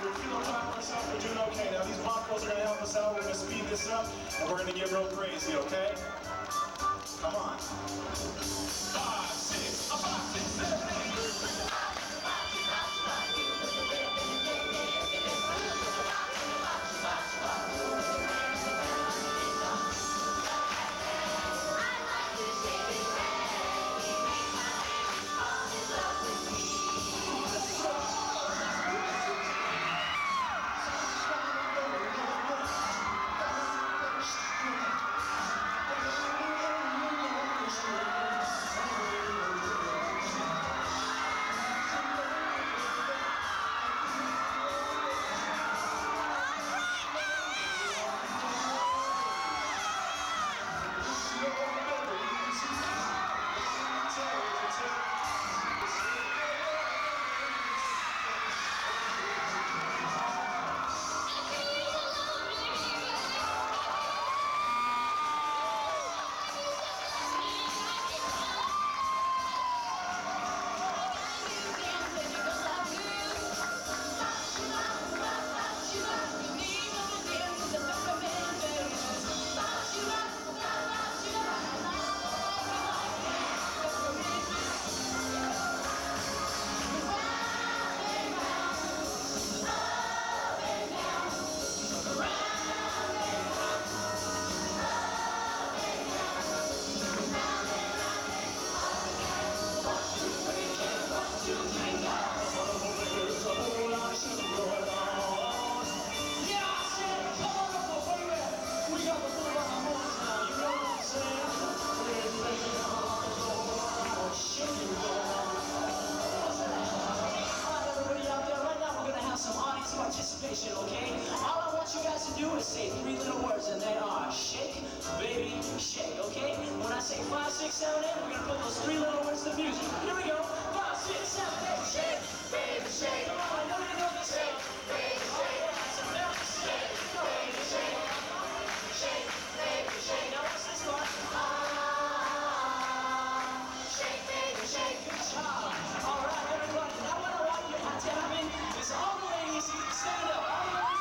We're feeling proud of ourselves. We're doing okay. Now these pop girls are going to help us out. We're going to speed this up, and we're going to get real crazy, okay? Come on. 5, 6, 5, 6, 7, 8. Participation, okay? All I want you guys to do is say 3 little words, and they are shake, baby, shake, okay? When I say 5, 6, 7, 8, we're gonna put those 3 little words to music. Here we go. 5, 6, 7, 8. Shake, baby, shake. Come on, I know you know this. Shake, baby, shake. So now, shake, baby, shake. Shake, baby, shake. Now what's this part? Shake, baby, shake. Good job. All right, everybody. Now what I want you to happen is all the ladies stand up. All the ladies.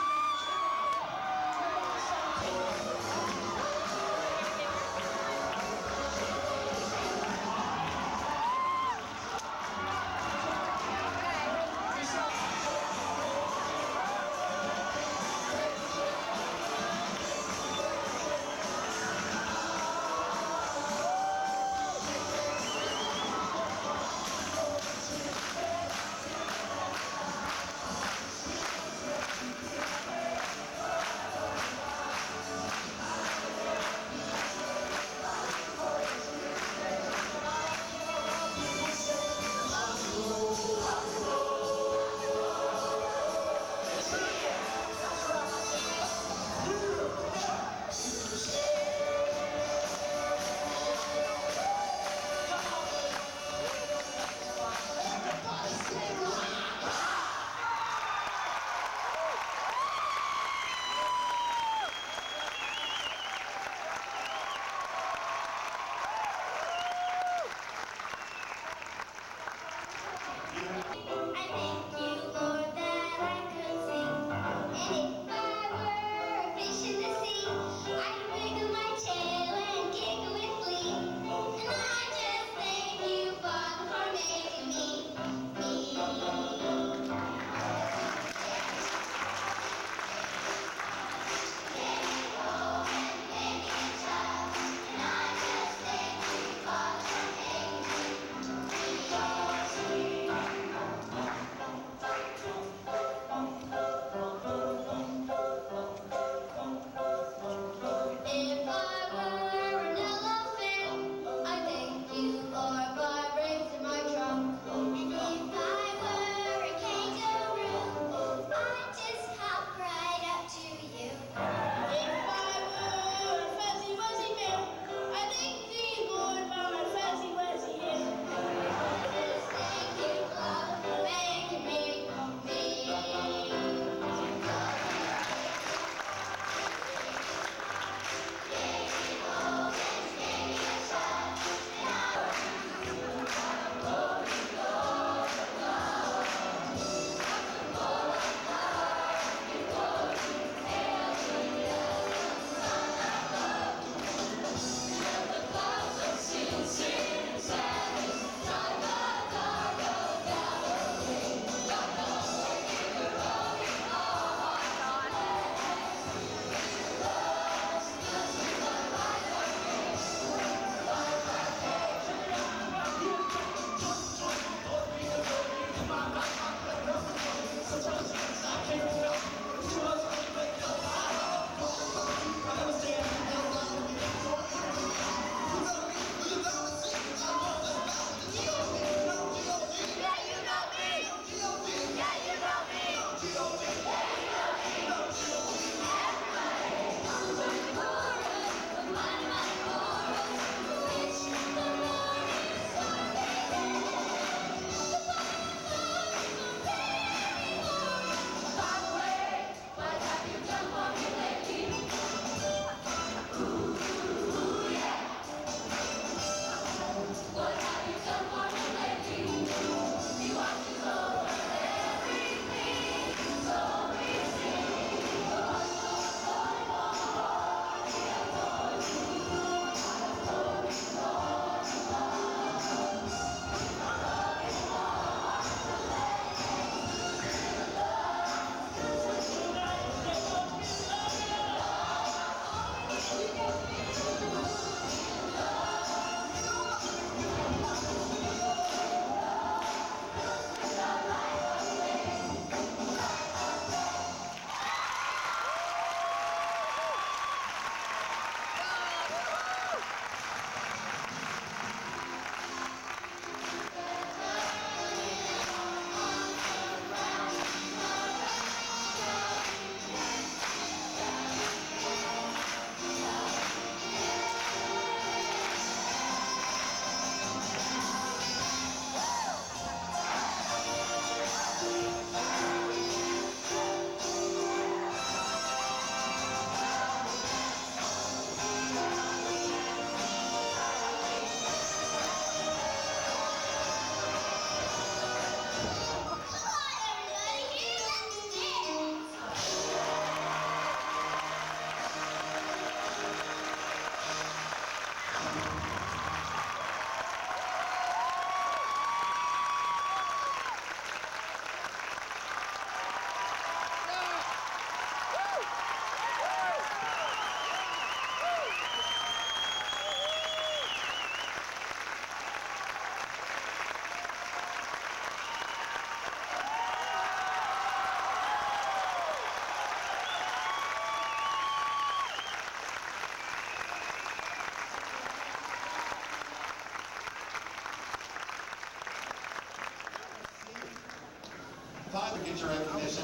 5 to get your recognition.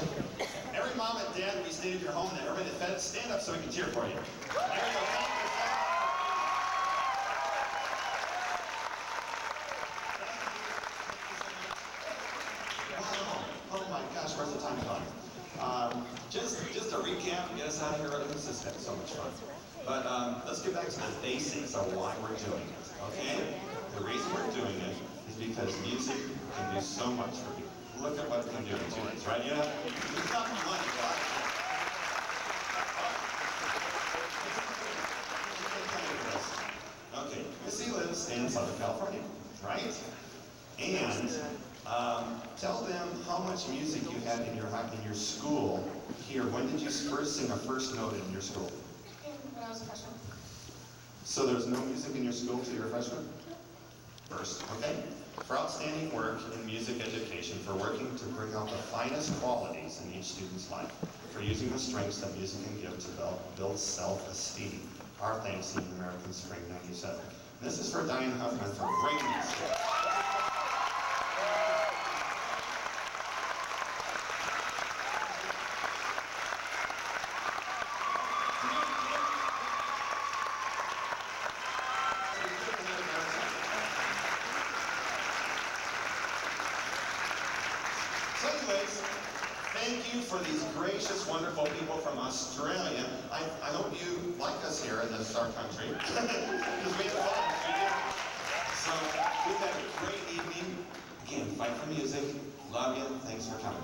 Every mom and dad, we stayed at your home and everybody that fed it, stand up so we can cheer for you. There you go. Wow. Oh my gosh, where's the time gone? Just to recap and get us out of here, this has been so much fun. But let's get back to the basics of why we're doing it, okay? The reason we're doing it is because music can do so much for you. Look at what it can do in 2 days, right? Yeah? It's not money, right? Okay, Missy lives in Southern California, right? And tell them how much music you had in your school here. When did you first sing a first note in your school? When I was a freshman. So there's no music in your school till you're a freshman? First, okay? For outstanding work in music education, for working to bring out the finest qualities in each student's life, for using the strengths that music can give to build self-esteem. Our thanks in American Spring '97. This is for Diane Huffman for bringing us here. So anyways, thank you for these gracious, wonderful people from Australia. I hope you like us here in this our country. Because we have fun. So we've had a great evening. Again, fight for music. Love you. Thanks for coming.